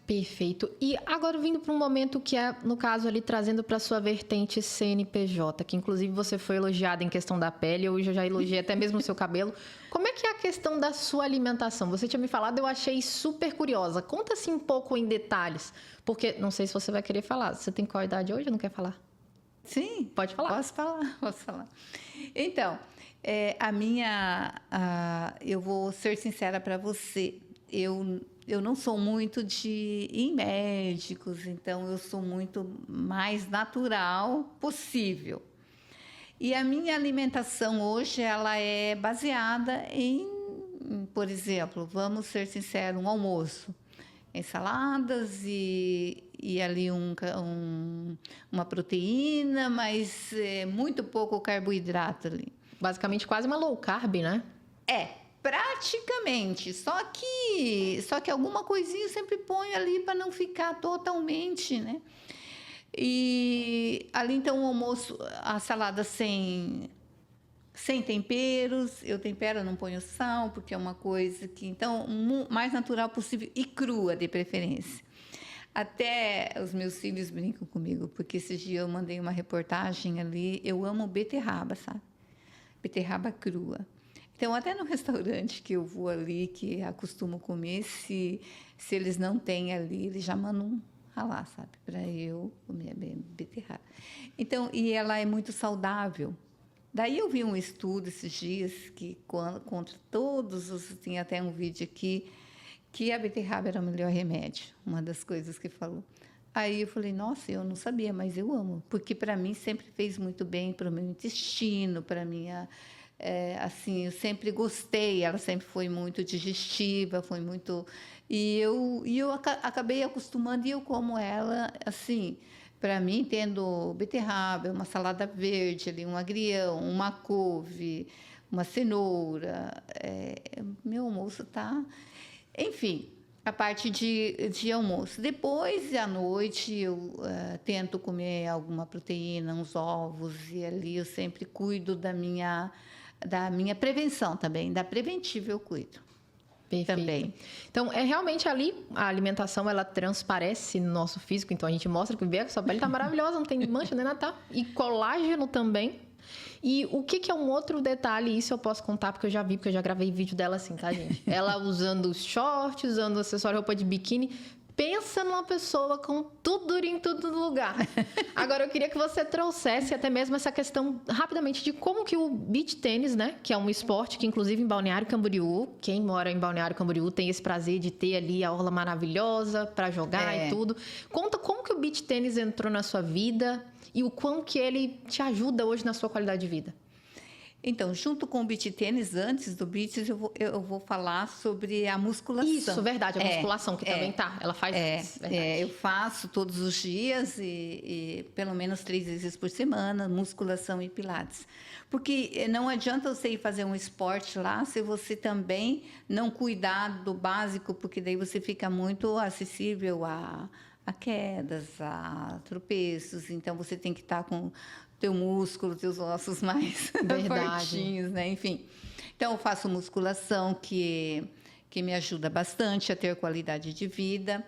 Perfeito. E agora vindo para um momento que é, no caso ali, trazendo para a sua vertente CNPJ, que inclusive você foi elogiada em questão da pele, hoje eu já elogiei até mesmo o seu cabelo. Como é que é a questão da sua alimentação? Você tinha me falado, eu achei super curiosa. Conta-se um pouco em detalhes, porque não sei se você vai querer falar. Você tem qual idade hoje ou não quer falar? Sim. Pode falar. Posso falar. Então, eu vou ser sincera para você. eu não sou muito de ir em médicos, então eu sou muito mais natural possível. E a minha alimentação hoje, ela é baseada em, por exemplo, vamos ser sinceros, um almoço. Ensaladas e ali uma proteína, mas muito pouco carboidrato ali. Basicamente quase uma low carb, né? Praticamente. Só que alguma coisinha eu sempre ponho ali para não ficar totalmente, né? E ali então o almoço, a salada sem temperos, eu tempero, não ponho sal, porque é uma coisa que, então, o mais natural possível e crua, de preferência. Até os meus filhos brincam comigo, porque esses dias eu mandei uma reportagem ali, eu amo beterraba, sabe? Beterraba crua. Então, até no restaurante que eu vou ali, que acostumo comer, se eles não têm ali, eles já mandam ralar, sabe? Para eu comer beterraba. Então, e ela é muito saudável. Daí eu vi um estudo esses dias que contra todos os... Tem até um vídeo aqui que a beterraba era o melhor remédio, uma das coisas que falou. Aí eu falei, nossa, eu não sabia, mas eu amo, porque para mim sempre fez muito bem para o meu intestino, para minha... assim, eu sempre gostei, ela sempre foi muito digestiva, foi muito... E eu acabei acostumando e eu como ela, assim... Para mim, tendo beterraba, uma salada verde, ali, um agrião, uma couve, uma cenoura, meu almoço está... Enfim, a parte de almoço. Depois, à noite, eu tento comer alguma proteína, uns ovos, e ali eu sempre cuido da minha prevenção também, da preventiva eu cuido. Perfeito. Também. Então, realmente ali, a alimentação, ela transparece no nosso físico. Então, a gente mostra que a sua pele está maravilhosa, não tem mancha nem nada, tá? E colágeno também. E o que é um outro detalhe, isso eu posso contar, porque eu já vi, porque eu já gravei vídeo dela assim, tá, gente? Ela usando os shorts, usando acessório, roupa de biquíni. Pensa numa pessoa com tudo em todo lugar. Agora, eu queria que você trouxesse até mesmo essa questão, rapidamente, de como que o beach tênis, né? Que é um esporte que, inclusive, em Balneário Camboriú, quem mora em Balneário Camboriú tem esse prazer de ter ali a orla maravilhosa para jogar e tudo. Conta como que o beach tênis entrou na sua vida e o quão que ele te ajuda hoje na sua qualidade de vida. Então, junto com o beach tênis, antes do beach, eu vou falar sobre a musculação. Isso, verdade, a musculação que também tá. Ela faz eu faço todos os dias e pelo menos 3 vezes por semana, musculação e pilates. Porque não adianta você ir fazer um esporte lá se você também não cuidar do básico, porque daí você fica muito acessível a quedas, a tropeços. Então, você tem que estar com teu músculo, teus ossos mais fortinhos, né? Enfim. Então, eu faço musculação que me ajuda bastante a ter qualidade de vida.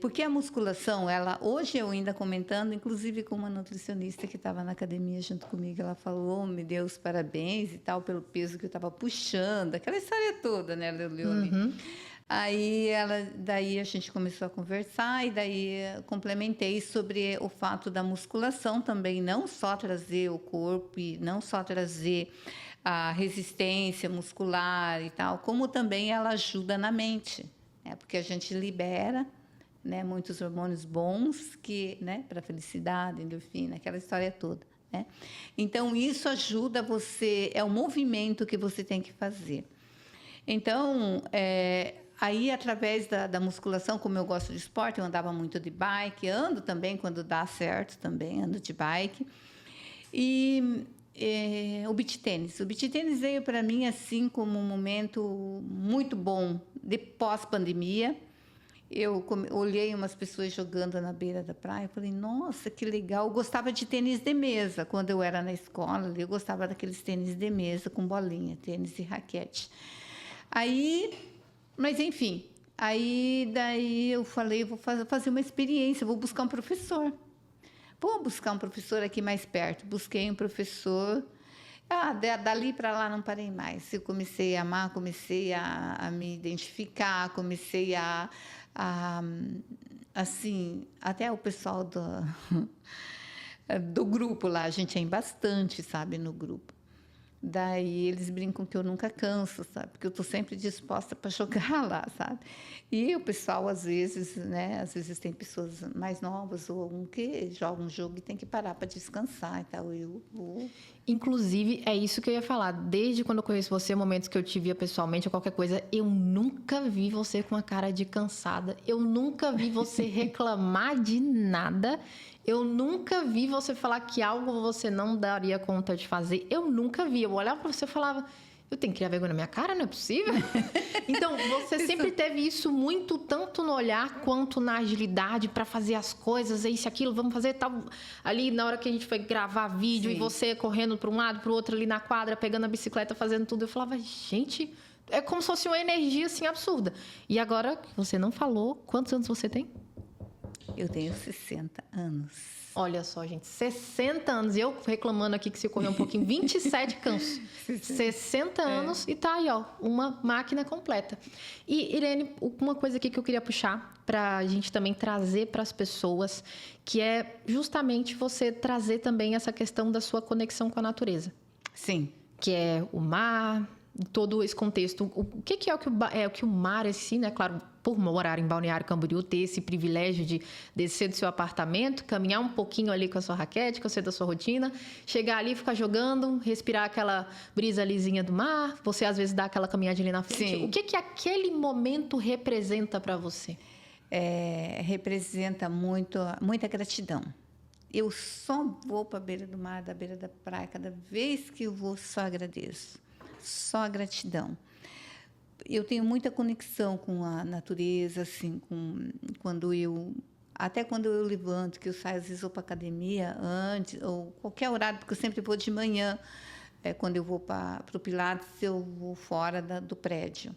Porque a musculação, hoje eu ainda comentando, inclusive com uma nutricionista que estava na academia junto comigo, ela falou, me deu os parabéns e tal, pelo peso que eu estava puxando, aquela história toda, né, Leonie? Uhum. Aí daí a gente começou a conversar e daí complementei sobre o fato da musculação também, não só trazer o corpo e não só trazer a resistência muscular e tal, como também ela ajuda na mente, né? Porque a gente libera, né, muitos hormônios bons que, né, para felicidade, endorfina, aquela história toda, né? Então isso ajuda você, é um movimento que você tem que fazer. Então, aí, através da musculação, como eu gosto de esporte, eu andava muito de bike, ando também, quando dá certo, também ando de bike. E o beach tênis. O beach tênis veio para mim assim como um momento muito bom de pós-pandemia. Eu olhei umas pessoas jogando na beira da praia e falei, nossa, que legal. Eu gostava de tênis de mesa. Quando eu era na escola, eu gostava daqueles tênis de mesa com bolinha, tênis e raquete. Mas enfim, daí eu falei, vou fazer uma experiência, vou buscar um professor. Vou buscar um professor aqui mais perto. Busquei um professor. Dali para lá não parei mais. Eu comecei a amar, comecei a me identificar, comecei assim, até o pessoal do grupo lá, a gente tem bastante, sabe, no grupo. Daí eles brincam que eu nunca canso, sabe? Porque eu estou sempre disposta para jogar lá, sabe? E o pessoal, às vezes, né? Às vezes tem pessoas mais novas ou algum que jogam um jogo e tem que parar para descansar e tal. Inclusive, é isso que eu ia falar. Desde quando eu conheço você, momentos que eu te via pessoalmente ou qualquer coisa, eu nunca vi você com a cara de cansada. Eu nunca vi você reclamar de nada. Eu nunca vi você falar que algo você não daria conta de fazer. Eu nunca vi. Eu olhava para você e falava, eu tenho que criar vergonha na minha cara? Não é possível? Então, você sempre teve isso muito, tanto no olhar quanto na agilidade para fazer as coisas, isso, aquilo, vamos fazer tal. Ali, na hora que a gente foi gravar vídeo, sim, e você correndo para um lado, para o outro ali na quadra, pegando a bicicleta, fazendo tudo, eu falava, gente, é como se fosse uma energia assim absurda. E agora, você não falou, quantos anos você tem? Eu tenho 60 anos. Olha só, gente, 60 anos. E eu reclamando aqui que se correu um pouquinho, 27 canso. 60 anos e tá aí, ó, uma máquina completa. E, Irene, uma coisa aqui que eu queria puxar para a gente também trazer para as pessoas, que é justamente você trazer também essa questão da sua conexão com a natureza. Sim. Que é o mar, todo esse contexto. O que é o que o mar, assim, né? Claro, por morar em Balneário Camboriú, ter esse privilégio de descer do seu apartamento, caminhar um pouquinho ali com a sua raquete, com a da sua rotina, chegar ali, ficar jogando, respirar aquela brisa lisinha do mar, você às vezes dá aquela caminhadinha ali na frente. Sim. O que aquele momento representa para você? Representa muita gratidão. Eu só vou para a beira do mar, da beira da praia, cada vez que eu vou, só agradeço. Só a gratidão. Eu tenho muita conexão com a natureza, assim, até quando eu levanto, que eu saio, às vezes vou para a academia antes, ou qualquer horário, porque eu sempre vou de manhã, quando eu vou para o Pilates, eu vou fora do prédio.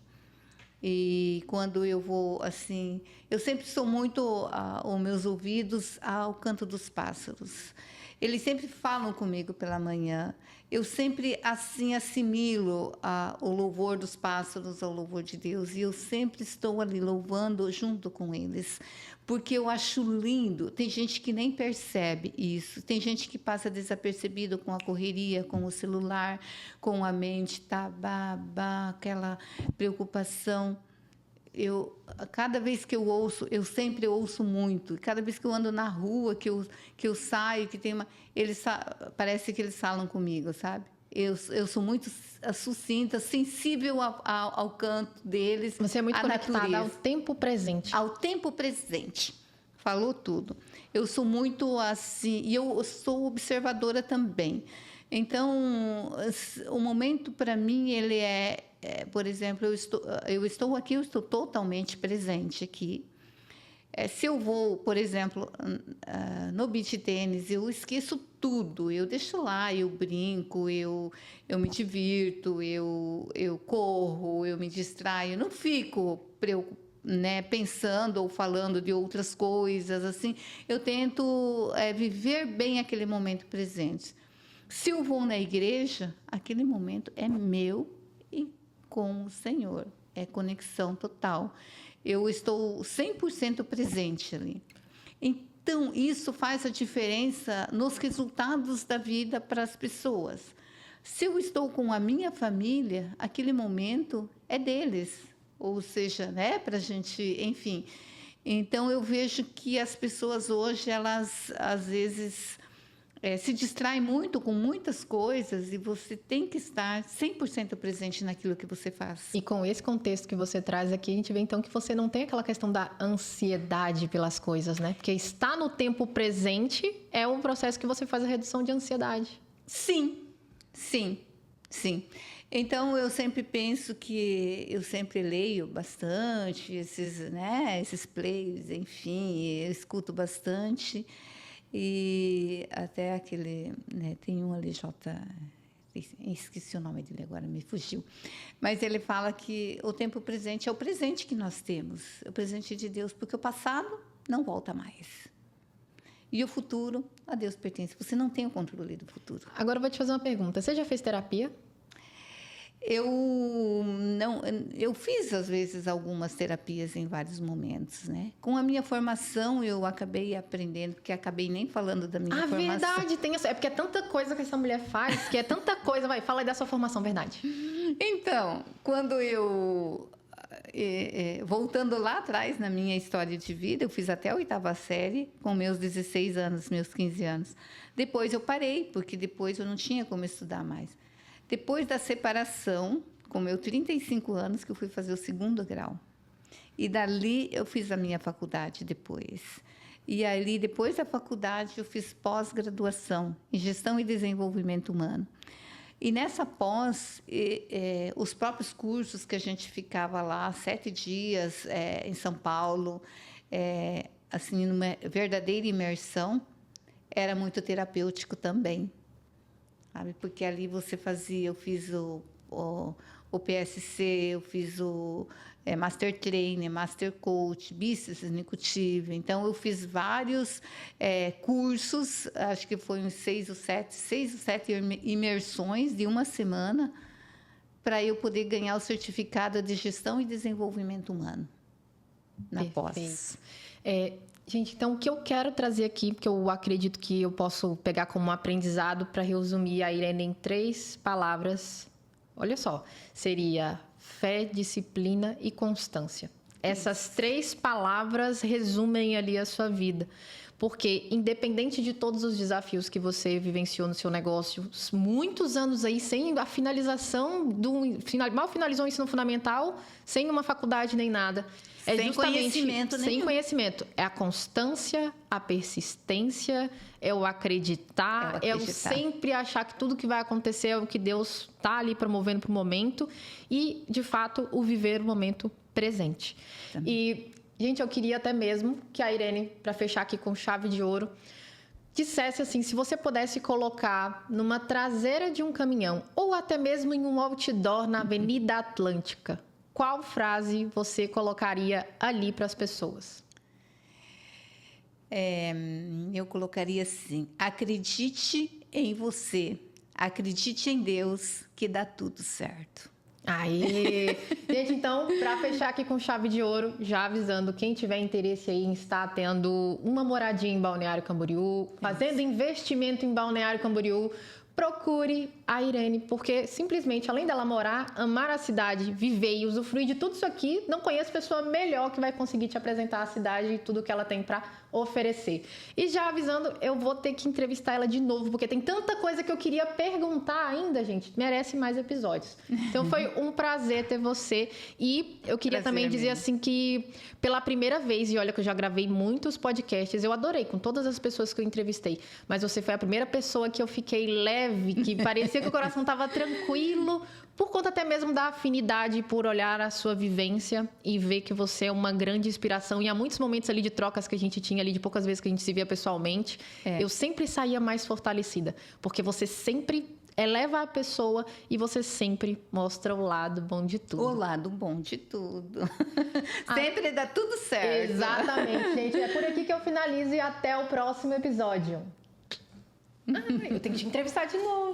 E quando eu vou, assim, eu sempre sou muito, os meus ouvidos ao canto dos pássaros. Eles sempre falam comigo pela manhã. Eu sempre, assim, assimilo o louvor dos pássaros ao louvor de Deus. E eu sempre estou ali louvando junto com eles. Porque eu acho lindo. Tem gente que nem percebe isso. Tem gente que passa desapercebido com a correria, com o celular, com a mente, aquela preocupação. Cada vez que eu ouço, eu sempre ouço muito. Cada vez que eu ando na rua, que eu saio, que tem parece que eles falam comigo, sabe? Eu sou muito sucinta, sensível ao canto deles. Você é muito conectada ao tempo presente. Ao tempo presente. Falou tudo. Eu sou muito assim, e eu sou observadora também. Então, o momento para mim, ele por exemplo, eu estou aqui, eu estou totalmente presente aqui. Se eu vou, por exemplo, no beach tênis, eu esqueço tudo. Eu deixo lá, eu brinco, eu me divirto, eu corro, eu me distraio. Eu não fico pensando ou falando de outras coisas. Assim, eu tento viver bem aquele momento presente. Se eu vou na igreja, aquele momento é meu e com o Senhor. É conexão total. Eu estou 100% presente ali. Então, isso faz a diferença nos resultados da vida para as pessoas. Se eu estou com a minha família, aquele momento é deles. Ou seja, para a gente, enfim. Então, eu vejo que as pessoas hoje, elas, às vezes, se distraem muito com muitas coisas e você tem que estar 100% presente naquilo que você faz. E com esse contexto que você traz aqui, a gente vê então que você não tem aquela questão da ansiedade pelas coisas, né? Porque estar no tempo presente é um processo que você faz a redução de ansiedade. Sim. Então, eu sempre penso que eu sempre leio bastante esses plays, enfim, eu escuto bastante. E até aquele, tem um ali, esqueci o nome dele agora, me fugiu. Mas ele fala que o tempo presente é o presente que nós temos, o presente de Deus, porque o passado não volta mais. E o futuro, a Deus pertence. Você não tem o controle do futuro. Agora eu vou te fazer uma pergunta. Você já fez terapia? Eu fiz, às vezes, algumas terapias em vários momentos, né? Com a minha formação, eu acabei aprendendo, porque acabei nem falando da minha formação. Verdade, tem essa, é porque é tanta coisa que essa mulher faz, que é tanta coisa, fala aí da sua formação, verdade. Então, quando eu... voltando lá atrás na minha história de vida, eu fiz até a 8ª série, com meus 16 anos, meus 15 anos. Depois eu parei, porque depois eu não tinha como estudar mais. Depois da separação, com meus 35 anos, que eu fui fazer o 2º grau. E dali eu fiz a minha faculdade depois. E ali, depois da faculdade, eu fiz pós-graduação em Gestão e Desenvolvimento Humano. E nessa pós, os próprios cursos que a gente ficava lá 7 dias em São Paulo, assim, numa verdadeira imersão, era muito terapêutico também. Sabe? Porque ali você fazia, eu fiz o PSC, eu fiz o Master Trainer, Master Coach, Business Executive. Então, eu fiz vários cursos, acho que foi uns 6 ou 7 imersões de uma semana, para eu poder ganhar o certificado de Gestão e Desenvolvimento Humano na pós. Gente, então, o que eu quero trazer aqui, porque eu acredito que eu posso pegar como um aprendizado para resumir a Irene em 3 palavras. Olha só, seria fé, disciplina e constância. Essas 3 palavras resumem ali a sua vida. Porque, independente de todos os desafios que você vivenciou no seu negócio, muitos anos aí sem a finalização mal finalizou o ensino fundamental, sem uma faculdade nem nada. Sem conhecimento nenhum. Sem conhecimento. É a constância, a persistência, é o acreditar, é o sempre achar que tudo que vai acontecer é o que Deus está ali promovendo para o momento e, de fato, o viver o momento presente. Também. E, gente, eu queria até mesmo que a Irene, para fechar aqui com chave de ouro, dissesse assim, se você pudesse colocar numa traseira de um caminhão ou até mesmo em um outdoor na Avenida Atlântica, qual frase você colocaria ali para as pessoas? Eu colocaria assim: acredite em você, acredite em Deus, que dá tudo certo. Aí, gente, então, para fechar aqui com chave de ouro, já avisando quem tiver interesse aí em estar tendo uma moradia em Balneário Camboriú, fazendo investimento em Balneário Camboriú, procure a Irene, porque simplesmente, além dela morar, amar a cidade, viver e usufruir de tudo isso aqui, não conheço pessoa melhor que vai conseguir te apresentar a cidade e tudo que ela tem para oferecer. E já avisando, eu vou ter que entrevistar ela de novo, porque tem tanta coisa que eu queria perguntar ainda, gente. Merece mais episódios. Então, foi um prazer ter você. E eu queria também dizer assim que, pela primeira vez, e olha que eu já gravei muitos podcasts, eu adorei com todas as pessoas que eu entrevistei, mas você foi a primeira pessoa que eu fiquei leve, que parecia que o coração estava tranquilo, por conta até mesmo da afinidade, por olhar a sua vivência e ver que você é uma grande inspiração. E há muitos momentos ali de trocas que a gente tinha ali, de poucas vezes que a gente se via pessoalmente, eu sempre saía mais fortalecida, porque você sempre eleva a pessoa e você sempre mostra o lado bom de tudo. O lado bom de tudo. Sempre dá tudo certo. Exatamente, gente. É por aqui que eu finalizo e até o próximo episódio. Eu tenho que te entrevistar de novo.